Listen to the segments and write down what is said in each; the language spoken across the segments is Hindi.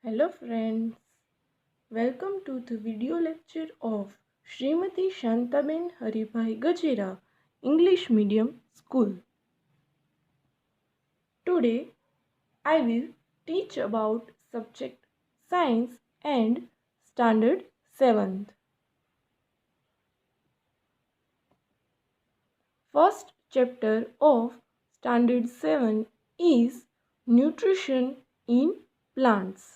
Hello friends, welcome to the video lecture of Srimati Shantaben Haribhai Gajera, English Medium School. Today I will teach about subject Science and Standard 7th. First chapter of Standard 7 is Nutrition in Plants.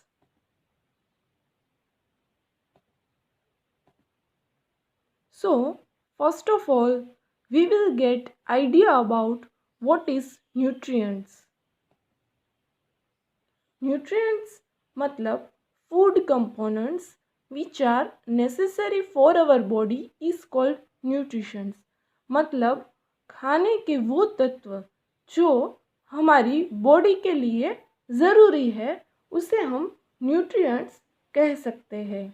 So, first of all, we will get idea about what is nutrients. Nutrients मतलब food components which are necessary for our body is called nutritions. मतलब खाने के वो तत्व जो हमारी बॉडी के लिए ज़रूरी है उसे हम nutrients कह सकते हैं.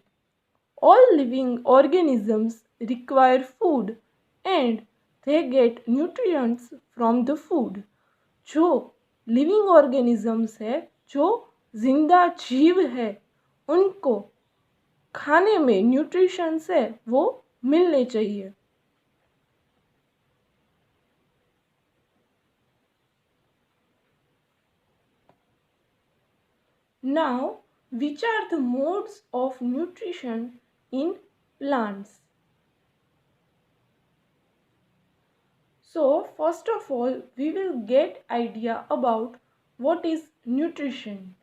All living organisms require food and they get nutrients from the food. जो लिविंग ऑर्गेनिजम्स है, जो जिंदा जीव है, उनको खाने में न्यूट्रिशंस है वो मिलने चाहिए. Now, which are the modes of nutrition in plants? So, first of all, we will get idea about what is nutrition.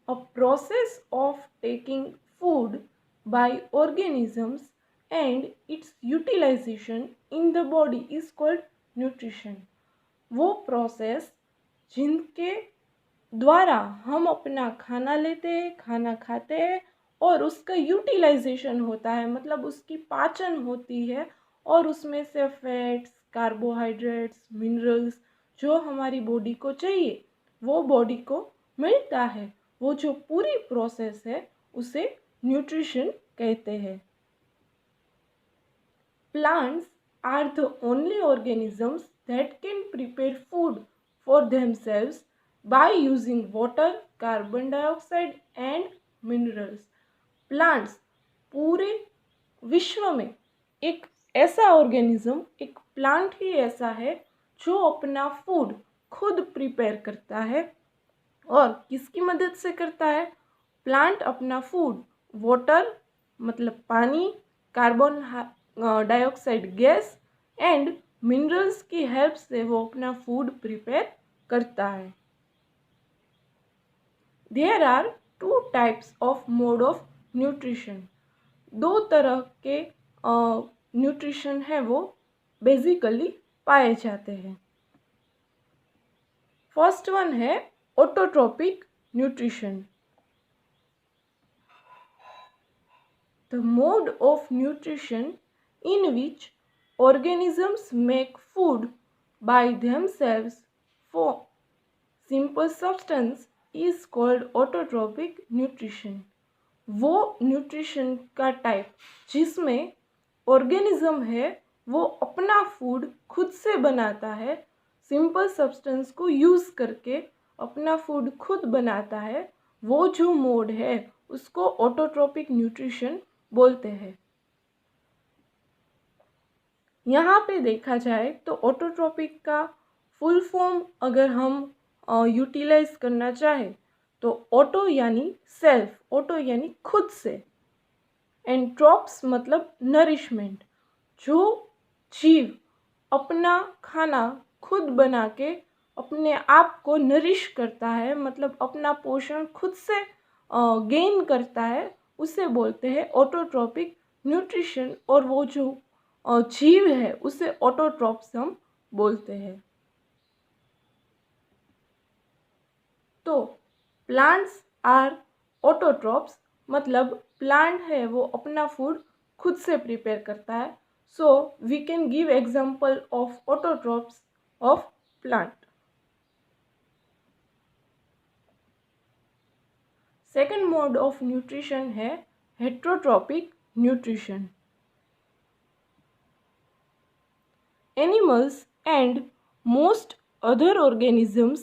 A process of taking food by organisms and its utilization in the body is called nutrition. वो प्रोसेस जिनके द्वारा हम अपना खाना लेते हैं, खाना खाते हैं और उसका यूटिलाइजेशन होता है, मतलब उसकी पाचन होती है और उसमें से फैट्स, कार्बोहाइड्रेट्स, मिनरल्स जो हमारी बॉडी को चाहिए वो बॉडी को मिलता है. वो जो पूरी प्रोसेस है उसे न्यूट्रिशन कहते हैं. Plants are the only organisms that can prepare food for themselves by using water, carbon dioxide and minerals. Plants पूरे विश्व में एक ऐसा ऑर्गेनिज्म, एक प्लांट ही ऐसा है जो अपना फूड खुद प्रिपेयर करता है. और किसकी मदद से करता है? प्लांट अपना फूड वाटर मतलब पानी, carbon dioxide gas and minerals की हेल्प से वो अपना फूड प्रिपेयर करता है. There are two types of mode of nutrition. दो तरह के न्यूट्रिशन है वो बेसिकली पाए जाते हैं. फर्स्ट वन है autotrophic nutrition. The mode of nutrition in which organisms make food by themselves for simple substance is called autotrophic nutrition. वो न्यूट्रिशन का टाइप जिसमें ऑर्गेनिज्म है वो अपना फूड खुद से बनाता है, सिंपल सब्सटेंस को यूज़ करके अपना फूड खुद बनाता है, वो जो मोड है उसको ऑटोट्रोपिक न्यूट्रिशन बोलते हैं. यहाँ पे देखा जाए तो ऑटोट्रोपिक का फुल फॉर्म अगर हम यूटिलाइज करना चाहे तो ऑटो यानी सेल्फ, ऑटो यानी खुद से, एंड ट्रॉप्स मतलब नरिशमेंट. जो जीव अपना खाना खुद बना के अपने आप को नरिश करता है, मतलब अपना पोषण खुद से गेन करता है, उसे बोलते हैं ऑटोट्रोपिक न्यूट्रिशन. और वो जो जीव है उसे ऑटोट्रॉप्स हम बोलते हैं. तो प्लांट्स आर ऑटोट्रॉप्स मतलब प्लांट है वो अपना फूड खुद से प्रिपेयर करता है. So we can give example of autotrophs of plant. Second mode of nutrition है heterotrophic nutrition. Animals and most other organisms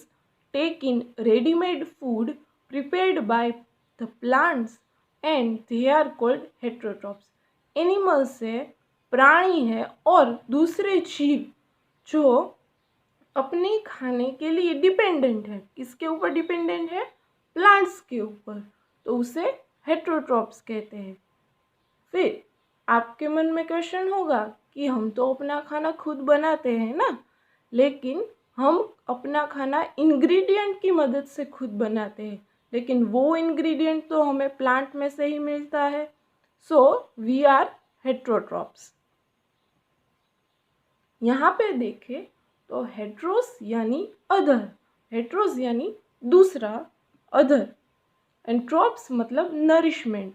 take in ready-made food prepared by the plants and they are called heterotrophs. Animals है, प्राणी है और दूसरे जीव जो अपने खाने के लिए डिपेंडेंट है। किसके ऊपर डिपेंडेंट है? प्लांट्स के ऊपर, तो उसे हेट्रोट्रॉप्स कहते हैं। फिर आपके मन में क्वेश्चन होगा कि हम तो अपना खाना खुद बनाते हैं ना, लेकिन हम अपना खाना इंग्रेडिएंट की मदद से खुद बनाते हैं, लेकिन वो इंग्रेडिएंट तो हमें प्लांट में से ही मिलता है। So we are heterotrophs. यहाँ पे देखें तो हेट्रोस यानी अदर, हेट्रोस यानी दूसरा, अदर, एंड ट्रॉप्स मतलब नरिशमेंट।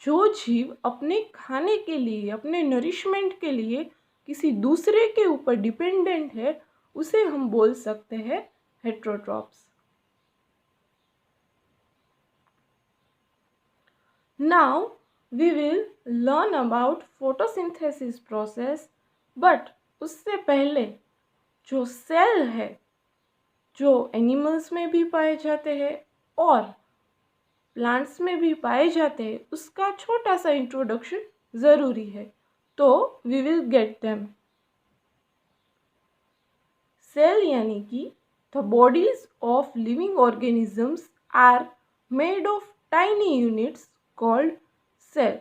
जो जीव अपने खाने के लिए, अपने नरिशमेंट के लिए किसी दूसरे के ऊपर डिपेंडेंट है, उसे हम बोल सकते हैं heterotrophs. Now we will learn about photosynthesis process, but उससे पहले जो सेल है, जो एनिमल्स में भी पाए जाते हैं और प्लांट्स में भी पाए जाते हैं, उसका छोटा सा इंट्रोडक्शन ज़रूरी है, तो we will get them. Cell यानी कि the bodies of living organisms are made of tiny units called cell.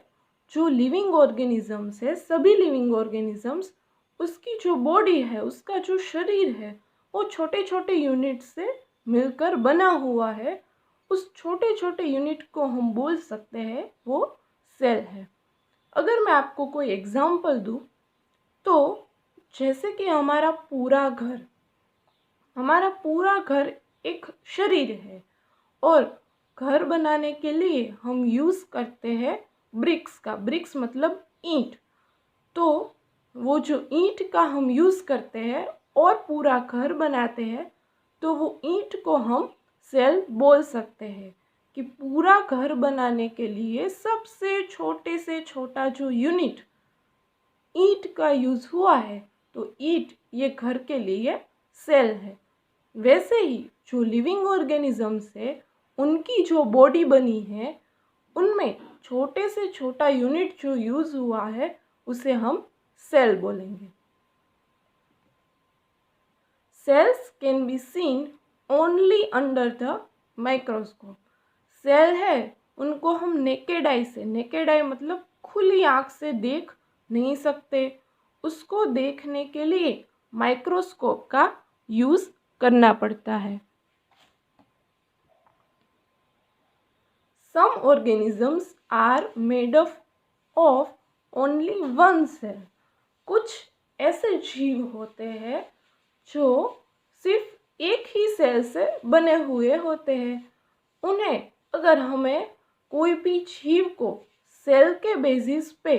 जो लिविंग ऑर्गेनिजम्स है, सभी लिविंग ऑर्गेनिजम्स, उसकी जो बॉडी है, उसका जो शरीर है, वो छोटे छोटे यूनिट से मिलकर बना हुआ है। उस छोटे छोटे यूनिट को हम बोल सकते हैं वो सेल है। अगर मैं आपको कोई एग्जाम्पल दूँ तो जैसे कि हमारा पूरा घर एक शरीर है, और घर बनाने के लिए हम यूज़ करते हैं ब्रिक्स का। ब्रिक्स मतलब ईंट। तो वो जो ईंट का हम यूज़ करते हैं और पूरा घर बनाते हैं, तो वो ईंट को हम सेल बोल सकते हैं कि पूरा घर बनाने के लिए सबसे छोटे से छोटा जो यूनिट ईंट का यूज़ हुआ है, तो ईंट ये घर के लिए सेल है। वैसे ही जो लिविंग ऑर्गेनिजम्स है, उनकी जो बॉडी बनी है, उनमें छोटे से छोटा यूनिट जो यूज़ हुआ है, उसे हम सेल बोलेंगे। Cells can be seen only under the microscope. Cell है, उनको हम नेकेड आई से, नेकेड आई मतलब खुली आँख से देख नहीं सकते, उसको देखने के लिए माइक्रोस्कोप का यूज़ करना पड़ता है। Some organisms are made of only one cell. कुछ ऐसे जीव होते हैं जो सिर्फ एक ही सेल से बने हुए होते हैं। उन्हें अगर हमें कोई भी जीव को सेल के बेसिस पे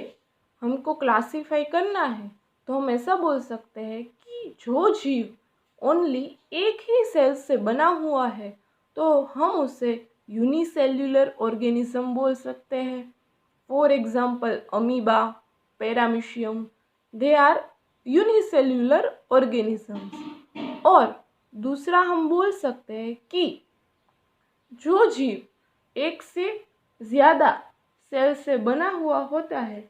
हमको क्लासीफाई करना है, तो हम ऐसा बोल सकते हैं कि जो जीव ओनली एक ही सेल से बना हुआ है, तो हम उसे यूनिसेल्युलर ऑर्गेनिज्म बोल सकते हैं। For example amoeba, paramecium, they are unicellular organisms. और दूसरा हम बोल सकते हैं कि जो जीव एक से ज़्यादा सेल से बना हुआ होता है,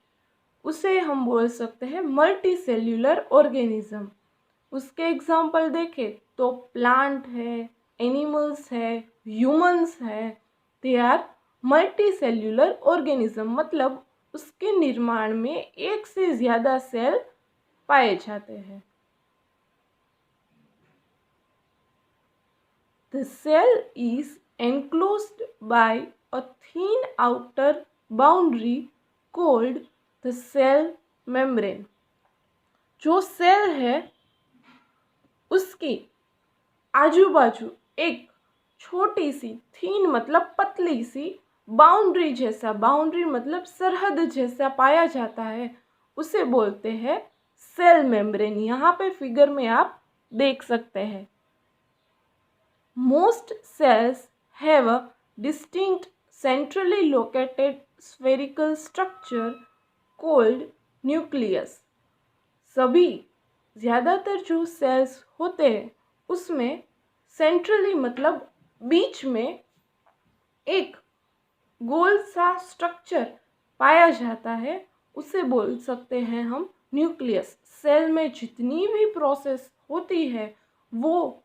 उसे हम बोल सकते हैं मल्टी सेल्यूलर ऑर्गेनिज्म। उसके एग्जाम्पल देखें तो प्लांट है, एनिमल्स है, ह्यूमंस है, they are multicellular organism, मतलब उसके निर्माण में एक से ज़्यादा सेल पाए जाते हैं। The cell is enclosed by a thin outer boundary called the cell membrane. जो सेल है उसकी आजू बाजू एक छोटी सी, थीन मतलब पतली सी बाउंड्री जैसा, बाउंड्री मतलब सरहद जैसा पाया जाता है, उसे बोलते हैं सेल मेम्ब्रेन। यहाँ पे फिगर में आप देख सकते हैं। Most cells have a distinct centrally located spherical structure called nucleus. सभी ज़्यादातर जो सेल्स होते हैं उसमें सेंट्रली मतलब बीच में एक गोल सा स्ट्रक्चर पाया जाता है उसे बोल सकते हैं हम न्यूक्लियस। सेल में जितनी भी प्रोसेस होती है वो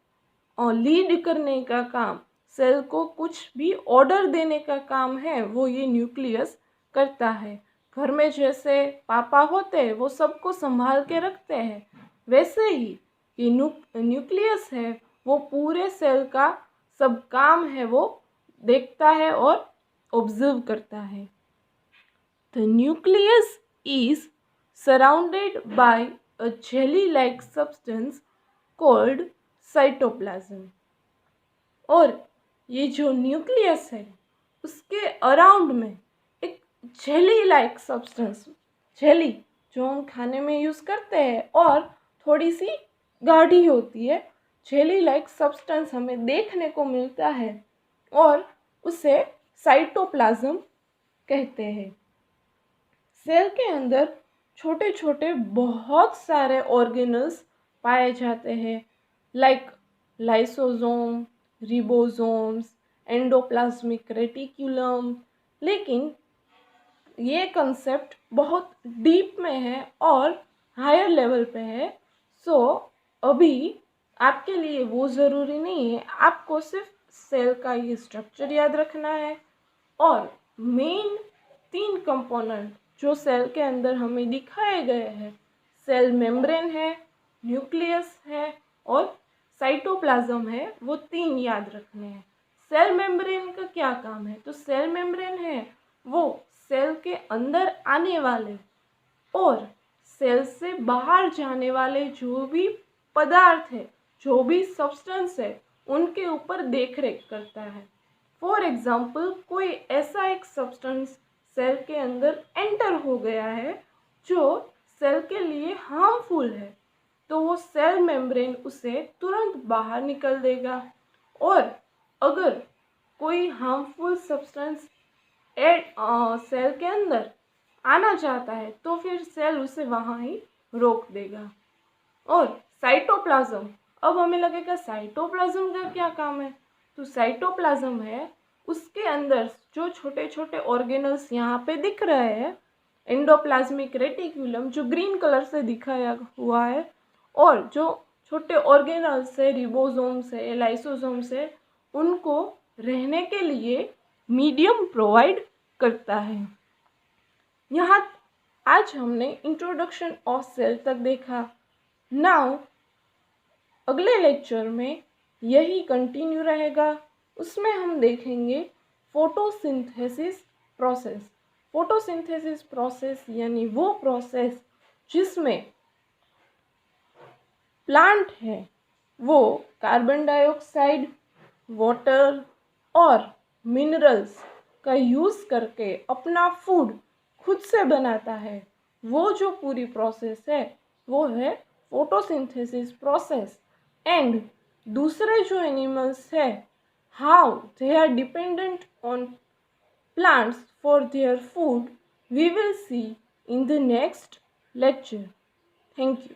लीड करने का काम, सेल को कुछ भी ऑर्डर देने का काम है वो ये न्यूक्लियस करता है। घर में जैसे पापा होते हैं वो सबको संभाल के रखते हैं, वैसे ही ये न्यूक्लियस है वो पूरे सेल का सब काम है वो देखता है और ऑब्जर्व करता है। The nucleus is surrounded by a jelly like substance called cytoplasm. और ये जो न्यूक्लियस है उसके अराउंड में एक जेली लाइक सब्सटेंस, जेली जो हम खाने में यूज़ करते हैं और थोड़ी सी गाढ़ी होती है, जेली लाइक सब्सटेंस हमें देखने को मिलता है और उसे साइटोप्लाज्म कहते हैं। सेल के अंदर छोटे छोटे बहुत सारे ऑर्गेनल्स पाए जाते हैं, लाइक लाइसोसोम, रिबोसोम्स, एंडोप्लाज्मिक रेटिक्यूलम। लेकिन ये कंसेप्ट बहुत डीप में है और हायर लेवल पे है, सो अभी आपके लिए वो ज़रूरी नहीं है, आपको सिर्फ सेल का ये स्ट्रक्चर याद रखना है। और मेन 3 कंपोनेंट जो सेल के अंदर हमें दिखाए गए हैं, सेल मेम्ब्रेन है, न्यूक्लियस है और साइटोप्लाज्म है, वो 3 याद रखने हैं। सेल मेम्ब्रेन का क्या काम है? तो सेल मेम्ब्रेन है वो सेल के अंदर आने वाले और सेल से बाहर जाने वाले जो भी पदार्थ है, जो भी सब्सटेंस है, उनके ऊपर देखरेख करता है। फॉर एग्जाम्पल कोई ऐसा एक सब्सटेंस सेल के अंदर एंटर हो गया है जो सेल के लिए हार्मफुल है, तो वो सेल मेम्ब्रेन उसे तुरंत बाहर निकल देगा। और अगर कोई हार्मफुल सब्सटेंस सेल के अंदर आना चाहता है तो फिर सेल उसे वहाँ ही रोक देगा। और साइटोप्लाज्म, अब हमें लगेगा साइटोप्लाज्म का क्या काम है? तो साइटोप्लाज्म है उसके अंदर जो छोटे छोटे ऑर्गेनल्स यहाँ पे दिख रहे हैं, एंडोप्लाज्मिक रेटिक्यूलम जो ग्रीन कलर से दिखाया हुआ है, और जो छोटे ऑर्गेनल्स है, रिबोसोम्स है, लाइसोसोम्स है, उनको रहने के लिए मीडियम प्रोवाइड करता है। यहाँ आज हमने इंट्रोडक्शन ऑफ सेल तक देखा। नाउ अगले लेक्चर में यही कंटिन्यू रहेगा, उसमें हम देखेंगे फोटोसिंथेसिस प्रोसेस। फोटोसिंथेसिस प्रोसेस यानी वो प्रोसेस जिसमें प्लांट है वो कार्बन डाइऑक्साइड, वाटर और मिनरल्स का यूज़ करके अपना फूड खुद से बनाता है। वो जो पूरी प्रोसेस है वो है फोटोसिंथेसिस प्रोसेस। एंड दूसरे जो एनिमल्स है, how they are dependent on plants for their food, we will see in the next lecture. Thank you.